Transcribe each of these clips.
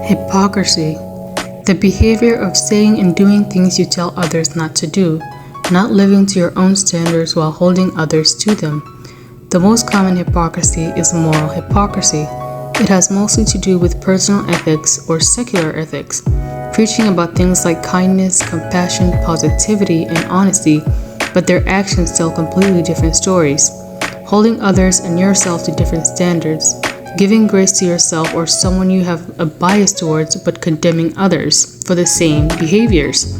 Hypocrisy. The behavior of saying and doing things you tell others not to do, not living to your own standards while holding others to them. The most common hypocrisy is moral hypocrisy. It has mostly to do with personal ethics or secular ethics, preaching about things like kindness, compassion, positivity, and honesty, but their actions tell completely different stories. Holding others and yourself to different standards, giving grace to yourself or someone you have a bias towards, but condemning others for the same behaviors.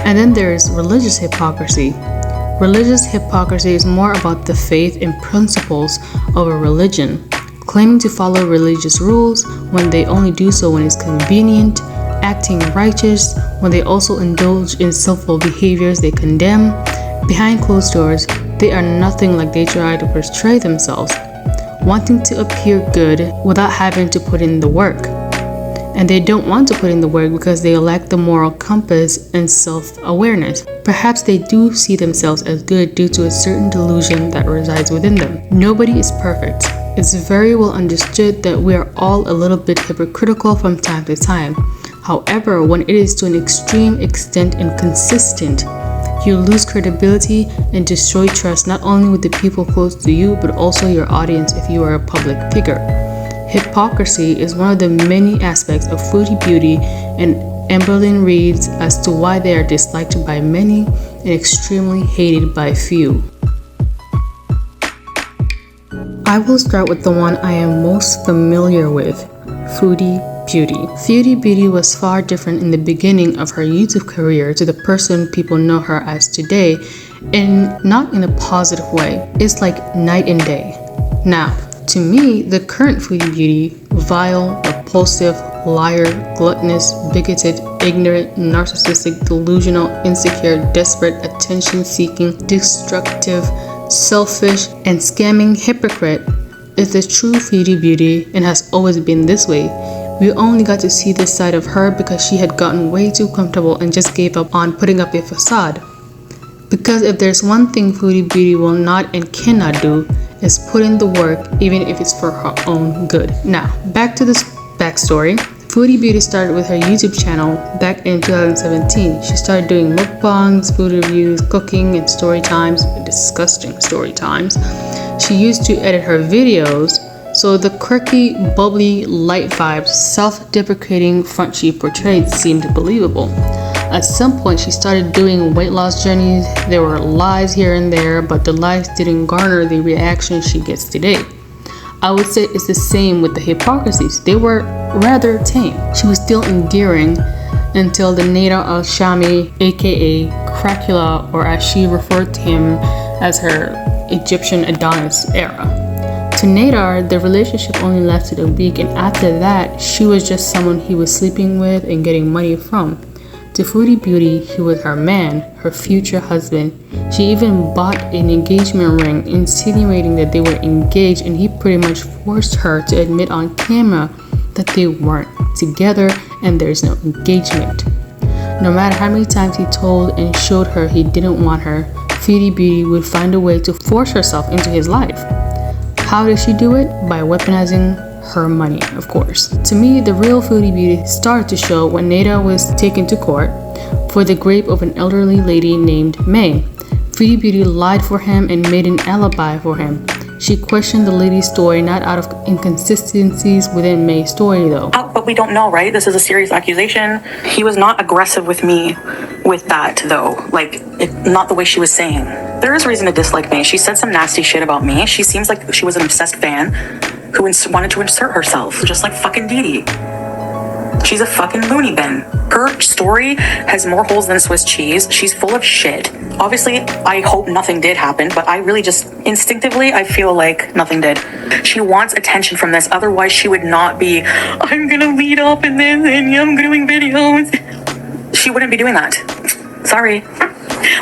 And then there is religious hypocrisy. Religious hypocrisy is more about the faith and principles of a religion, claiming to follow religious rules when they only do so when it's convenient, acting righteous when they also indulge in sinful behaviors they condemn. Behind closed doors, they are nothing like they try to portray themselves, wanting to appear good without having to put in the work. And they don't want to put in the work because they lack the moral compass and self-awareness. Perhaps they do see themselves as good due to a certain delusion that resides within them. Nobody is perfect. It's very well understood that we are all a little bit hypocritical from time to time. However, when it is to an extreme extent and consistent, you lose credibility and destroy trust not only with the people close to you, but also your audience if you are a public figure. Hypocrisy is one of the many aspects of Foodie Beauty, and Amberlynne reads as to why they are disliked by many and extremely hated by few. I will start with the one I am most familiar with, Foodie Beauty. Foodie Beauty was far different in the beginning of her YouTube career to the person people know her as today, and not in a positive way. It's like night and day. Now, to me, the current Foodie Beauty, vile, repulsive, liar, gluttonous, bigoted, ignorant, narcissistic, delusional, insecure, desperate, attention-seeking, destructive, selfish, and scamming hypocrite is the true Foodie Beauty and has always been this way. We only got to see this side of her because she had gotten way too comfortable and just gave up on putting up a facade. Because if there's one thing Foodie Beauty will not and cannot do, is put in the work, even if it's for her own good. Now, back to this backstory. Foodie Beauty started with her YouTube channel back in 2017. She started doing mukbangs, food reviews, cooking, and story times, disgusting story times. She used to edit her videos, so the quirky, bubbly, light vibes, self-deprecating front she portrayed seemed believable. At some point, she started doing weight loss journeys. There were lies here and there, but the lies didn't garner the reaction she gets today. I would say it's the same with the hypocrisies. They were rather tame. She was still endearing until the Nader al-Shami, aka Cracula, or as she referred to him as her Egyptian Adonis era. To Nader, the relationship only lasted a week, and after that, she was just someone he was sleeping with and getting money from. To Foodie Beauty, he was her man, her future husband. She even bought an engagement ring, insinuating that they were engaged, and he pretty much forced her to admit on camera that they weren't together and there's no engagement. No matter how many times he told and showed her he didn't want her, Foodie Beauty would find a way to force herself into his life. How did she do it? By weaponizing her money, of course. To me, the real Foodie Beauty started to show when Nader was taken to court for the rape of an elderly lady named May. Foodie Beauty lied for him and made an alibi for him. She questioned the lady's story, not out of inconsistencies within May's story though. But we don't know, right? This is a serious accusation. He was not aggressive with me with that though. Not the way she was saying. There is reason to dislike May. She said some nasty shit about me. She seems like she was an obsessed fan who wanted to insert herself, just like fucking Dee Dee. She's a fucking loony bin. Her story has more holes than Swiss cheese. She's full of shit. Obviously, I hope nothing did happen, but I really just instinctively, I feel like nothing did. She wants attention from this. Otherwise, she would not be, I'm gonna lead off in this and I'm doing videos. She wouldn't be doing that. Sorry.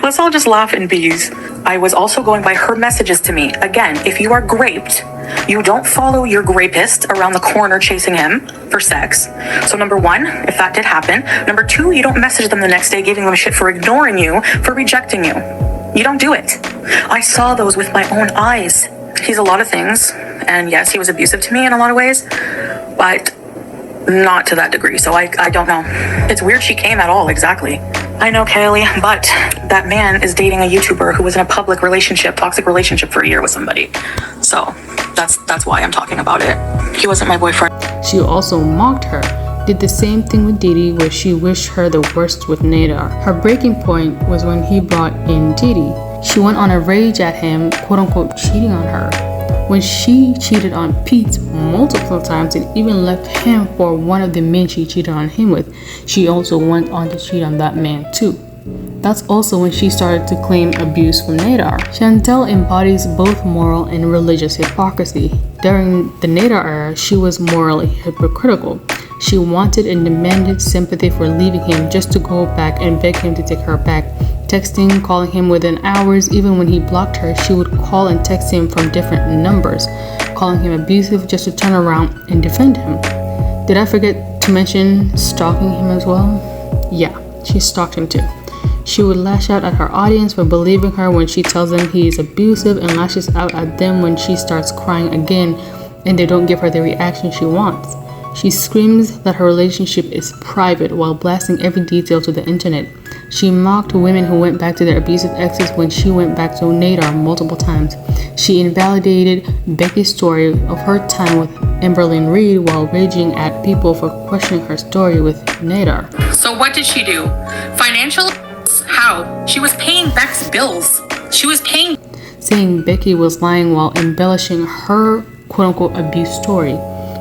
Let's all just laugh in peace. I was also going by her messages to me. Again, if you are graped, you don't follow your rapist around the corner chasing him for sex. So number one, if that did happen. Number two, you don't message them the next day giving them shit for ignoring you, for rejecting you. You don't do it. I saw those with my own eyes. He's a lot of things. And yes, he was abusive to me in a lot of ways. But not to that degree. So I don't know. It's weird she came at all, exactly. I know, Kaylee, but that man is dating a YouTuber who was in a public relationship, toxic relationship for a year with somebody. So that's why I'm talking about it. He wasn't my boyfriend. She also mocked her, did the same thing with Didi, where she wished her the worst with Nadar. Her breaking point was when he brought in Didi. She went on a rage at him, quote unquote, cheating on her, when she cheated on Pete multiple times and even left him for one of the men she cheated on him with. She also went on to cheat on that man too. That's also when she started to claim abuse from Nadar. Chantel embodies both moral and religious hypocrisy. During the Nadar era, she was morally hypocritical. She wanted and demanded sympathy for leaving him just to go back and beg him to take her back. Texting, calling him within hours. Even when he blocked her, she would call and text him from different numbers, calling him abusive just to turn around and defend him. Did I forget to mention stalking him as well? Yeah, she stalked him too. She would lash out at her audience for believing her when she tells them he is abusive, and lashes out at them when she starts crying again and they don't give her the reaction she wants. She screams that her relationship is private while blasting every detail to the internet. She mocked women who went back to their abusive exes when she went back to Nadar multiple times. She invalidated Becky's story of her time with Amberlynne Reid while raging at people for questioning her story with Nadar. So what did she do? Financial? How? She was paying Beck's bills. She was paying. Saying Becky was lying while embellishing her quote-unquote abuse story,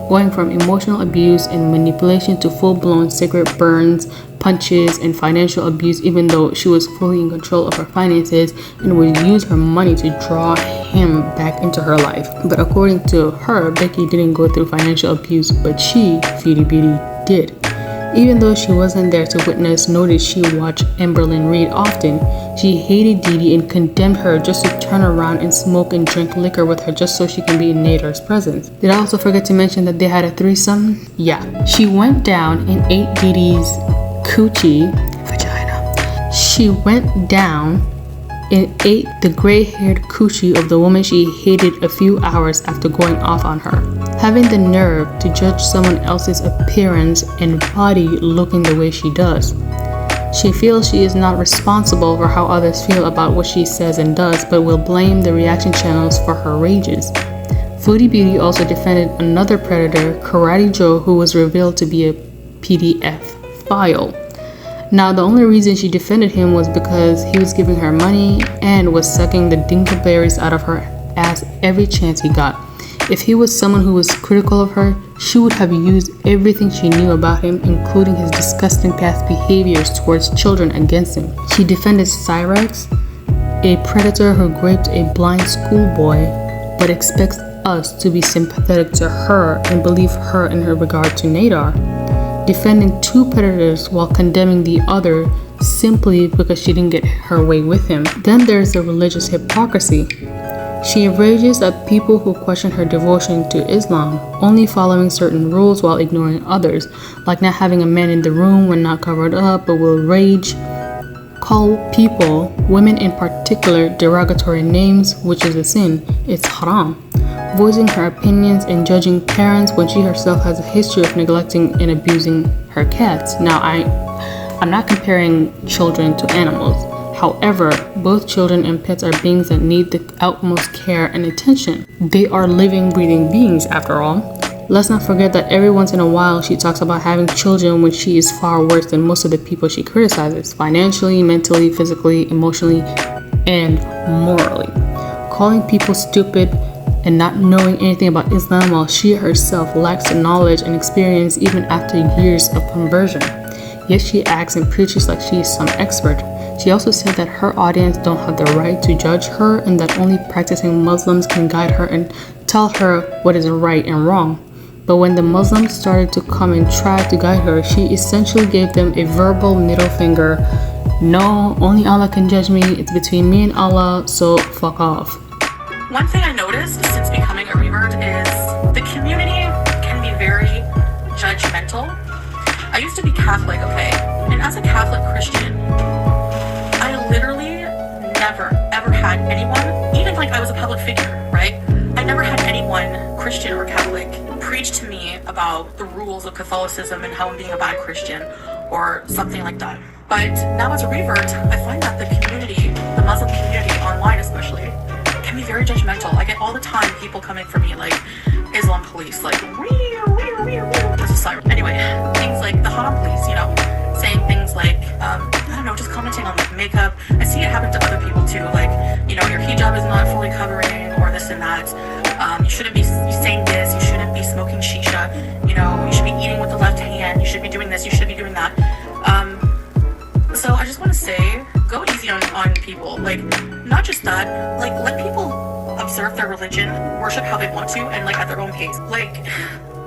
going from emotional abuse and manipulation to full-blown cigarette burns, punches, and financial abuse, even though she was fully in control of her finances and would use her money to draw him back into her life. But according to her, Becky didn't go through financial abuse, but she, Foodie Beauty, did. Even though she wasn't there to witness, nor did she watch Amberlynne Reid often, she hated Didi and condemned her just to turn around and smoke and drink liquor with her just so she can be in Nadar's presence. Did I also forget to mention that they had a threesome? Yeah. She went down and ate Didi's coochie, vagina. She went down and ate the gray-haired coochie of the woman she hated a few hours after going off on her. Having the nerve to judge someone else's appearance and body looking the way she does. She feels she is not responsible for how others feel about what she says and does, but will blame the reaction channels for her rages. Foodie Beauty also defended another predator, Karate Joe, who was revealed to be a PDF file. Now, the only reason she defended him was because he was giving her money and was sucking the dingleberries out of her ass every chance he got. If he was someone who was critical of her, she would have used everything she knew about him, including his disgusting past behaviors towards children, against him. She defended Cyrex, a predator who raped a blind schoolboy, but expects us to be sympathetic to her and believe her in her regard to Nadar. Defending two predators while condemning the other simply because she didn't get her way with him. Then there's the religious hypocrisy. She rages at people who question her devotion to Islam, only following certain rules while ignoring others, like not having a man in the room when not covered up, but will rage, call people, women in particular, derogatory names, which is a sin. It's haram. Voicing her opinions and judging parents when she herself has a history of neglecting and abusing her cats. Now, I'm not comparing children to animals. However, both children and pets are beings that need the utmost care and attention. They are living, breathing beings after all. Let's not forget that every once in a while she talks about having children when she is far worse than most of the people she criticizes, financially, mentally, physically, emotionally, and morally. Calling people stupid and not knowing anything about Islam while she herself lacks the knowledge and experience even after years of conversion. Yet she acts and preaches like she is some expert. She also said that her audience don't have the right to judge her and that only practicing Muslims can guide her and tell her what is right and wrong. But when the Muslims started to come and try to guide her, she essentially gave them a verbal middle finger. No, only Allah can judge me. It's between me and Allah, so fuck off. One thing I noticed since becoming a revert is the community can be very judgmental. I used to be Catholic, okay? And as a Catholic Christian, I literally never, ever had anyone, even like I was a public figure, right? I never had anyone, Christian or Catholic, preach to me about the rules of Catholicism and how I'm being a bad Christian or something like that. But now as a revert, I find that the community, the Muslim community, online especially, can be very judgmental. I get all the time people coming for me like Islam police, like, there's a siren. Anyway, things like the haram police, you know, saying things like, I don't know, just commenting on like makeup. I see it happen to other people too, like, you know, your hijab is not fully covering or this and that. You shouldn't be saying this, you shouldn't be smoking shisha, you know, you should be eating with the left hand, you should be doing this, you should be doing that. So I just want to say, go easy on people. Like, not just that, like, let people observe their religion, worship how they want to, and like at their own pace. Like,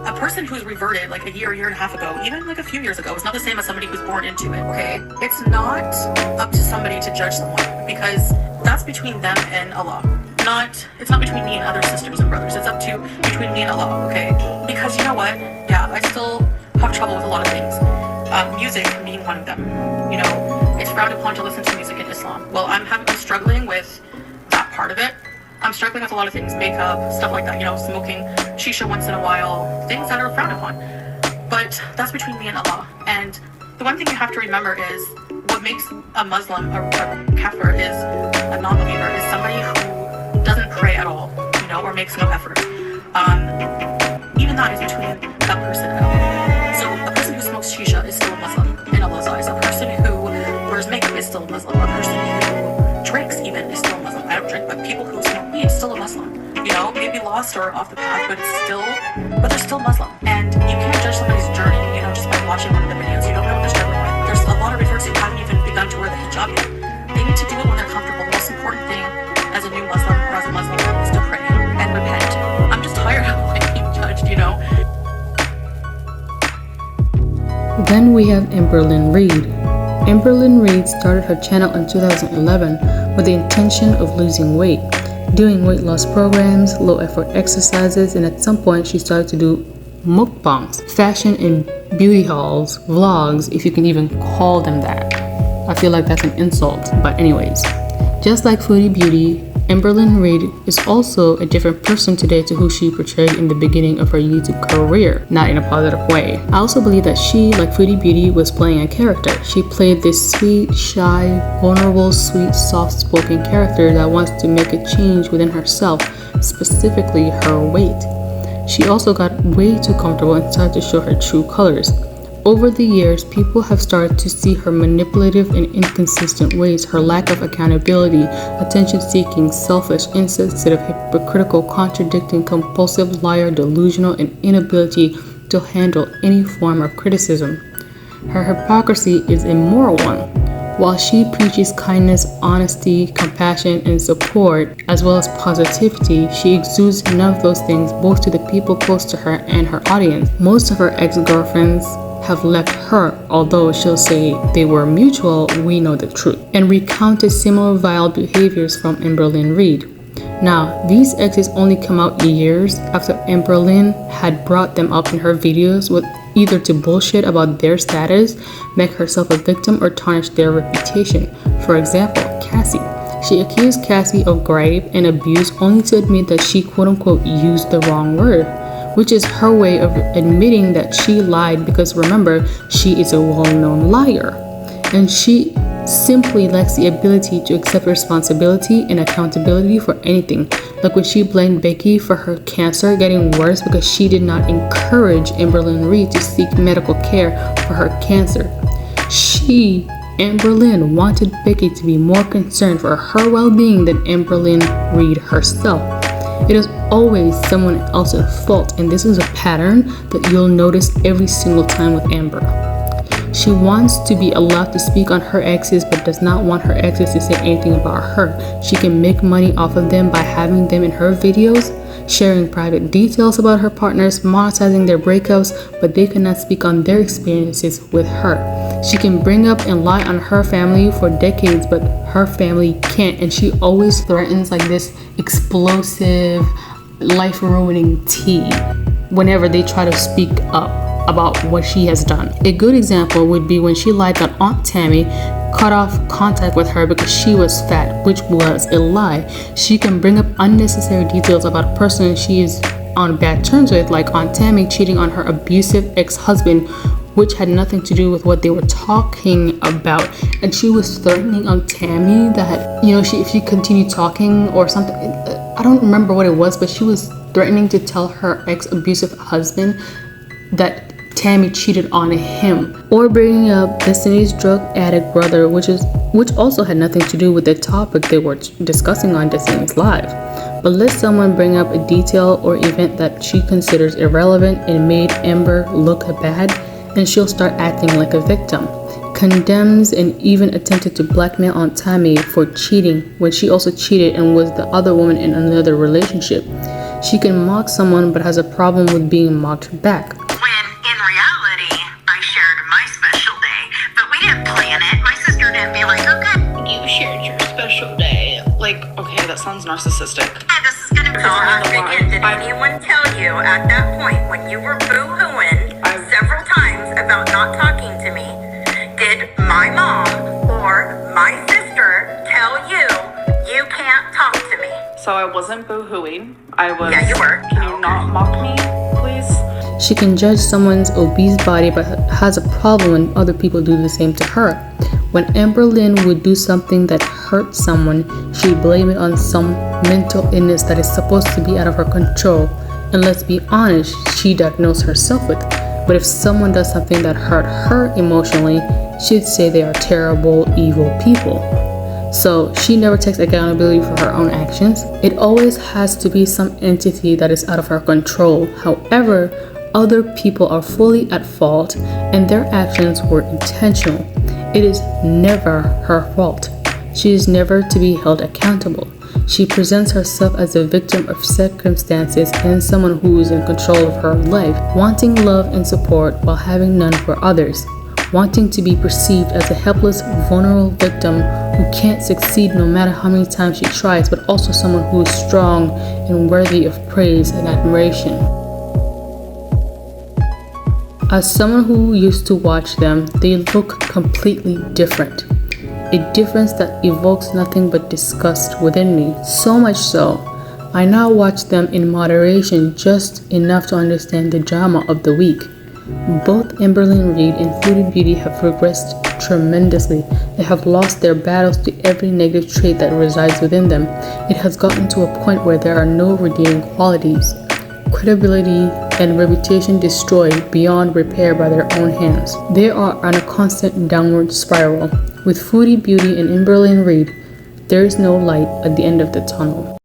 a person who's reverted like a year and a half ago, even like a few years ago, is not the same as somebody who's born into it, okay? It's not up to somebody to judge someone, because that's between them and Allah. It's not between me and other sisters and brothers. It's between me and Allah, okay? Because you know what? Yeah, I still have trouble with a lot of things. Music being one of them. You know, it's frowned upon to listen to music in Islam. Well, I'm struggling with that part of it. I'm struggling with a lot of things, makeup, stuff like that, you know, smoking shisha once in a while, things that are frowned upon. But that's between me and Allah. And the one thing you have to remember is what makes a Muslim, a kafir, is a non-believer, is somebody who doesn't pray at all, you know, or makes no effort. Even that is between that person and Allah. So a person who smokes shisha is still a Muslim in Allah's eyes. A person who wears makeup is still a Muslim. A person who drinks even is still a Muslim. I don't drink, but people who smoke weed is still a Muslim. You know, maybe lost or off the path, but they're still Muslim. And you can't judge somebody's journey, you know, just by watching one of the videos. You don't know what they're struggling with. There's a lot of reverts who haven't even begun to wear the hijab yet. They need to do it when they're comfortable. The most important thing as a new Muslim or as a Muslim is to pray and repent. I'm just tired of like being judged, you know. Then we have Amberlynne Reid. Amberlynne Reid started her channel in 2011 with the intention of losing weight, doing weight loss programs, low effort exercises, and at some point she started to do mukbangs, fashion and beauty hauls, vlogs, if you can even call them that. I feel like that's an insult, but anyways. Just like Foodie Beauty, Amberlynne Reid is also a different person today to who she portrayed in the beginning of her YouTube career, not in a positive way. I also believe that she, like Foodie Beauty, was playing a character. She played this sweet, shy, vulnerable, sweet, soft-spoken character that wants to make a change within herself, specifically her weight. She also got way too comfortable and started to show her true colors. Over the years, people have started to see her manipulative and inconsistent ways, her lack of accountability, attention-seeking, selfish, insensitive, hypocritical, contradicting, compulsive, liar, delusional, and inability to handle any form of criticism. Her hypocrisy is a moral one. While she preaches kindness, honesty, compassion, and support, as well as positivity, she exudes none of those things both to the people close to her and her audience. Most of her ex-girlfriends have left her, although she'll say they were mutual, we know the truth, and recounted similar vile behaviors from Amberlynne Reid. Now, these exes only come out years after Amberlynne had brought them up in her videos with either to bullshit about their status, make herself a victim, or tarnish their reputation. For example, Cassie. She accused Cassie of gripe and abuse only to admit that she quote-unquote used the wrong word, which is her way of admitting that she lied because remember, she is a well-known liar. And she simply lacks the ability to accept responsibility and accountability for anything. Like when she blamed Becky for her cancer getting worse because she did not encourage Amberlynne Reid to seek medical care for her cancer. She, Amberlynne, wanted Becky to be more concerned for her well-being than Amberlynne Reid herself. It is always someone else's fault, and this is a pattern that you'll notice every single time with Amber. She wants to be allowed to speak on her exes but does not want her exes to say anything about her. She can make money off of them by having them in her videos, sharing private details about her partners, monetizing their breakups, but they cannot speak on their experiences with her. She can bring up and lie on her family for decades, but her family can't, and she always threatens like this explosive, life-ruining tea whenever they try to speak up about what she has done. A good example would be when she lied that Aunt Tammy cut off contact with her because she was fat, which was a lie. She can bring up unnecessary details about a person she is on bad terms with, like Aunt Tammy cheating on her abusive ex-husband, which had nothing to do with what they were talking about. And she was threatening Aunt Tammy that, if she continued talking or something, I don't remember what it was, but she was threatening to tell her ex-abusive husband that Tammy cheated on him. Or bringing up Destiny's drug addict brother, which also had nothing to do with the topic they were discussing on Destiny's Live. But let someone bring up a detail or event that she considers irrelevant and made Amber look bad, and she'll start acting like a victim. Condemns and even attempted to blackmail Aunt Tammy for cheating when she also cheated and was the other woman in another relationship. She can mock someone but has a problem with being mocked back. When in reality, I shared my special day, but we didn't plan it. My sister didn't be like, okay, You shared your special day. Like, okay, that sounds narcissistic. this is gonna be again. Did anyone tell you at that point when you were boo-hooing several times about not talking to me? Did my mom or my sister tell you you can't talk to me? So I wasn't boo-hooing. I was. Yeah, you were. Can you not mock me, please? She can judge someone's obese body but has a problem when other people do the same to her. When Amberlynne would do something that hurt someone, she'd blame it on some mental illness that is supposed to be out of her control. And let's be honest, she diagnosed herself with. But if someone does something that hurt her emotionally, she'd say they are terrible, evil people. So she never takes accountability for her own actions. It always has to be some entity that is out of her control. However, other people are fully at fault and their actions were intentional. It is never her fault. She is never to be held accountable. She presents herself as a victim of circumstances and someone who is in control of her life, wanting love and support while having none for others, wanting to be perceived as a helpless, vulnerable victim who can't succeed no matter how many times she tries, but also someone who is strong and worthy of praise and admiration. As someone who used to watch them, they look completely different. A difference that evokes nothing but disgust within me. So much so, I now watch them in moderation, just enough to understand the drama of the week. Both Amberlynne Reid and Foodie Beauty have regressed tremendously. They have lost their battles to every negative trait that resides within them. It has gotten to a point where there are no redeeming qualities. Credibility and reputation destroyed beyond repair by their own hands. They are on a constant downward spiral. With Foodie Beauty and Amberlynne Reid, there is no light at the end of the tunnel.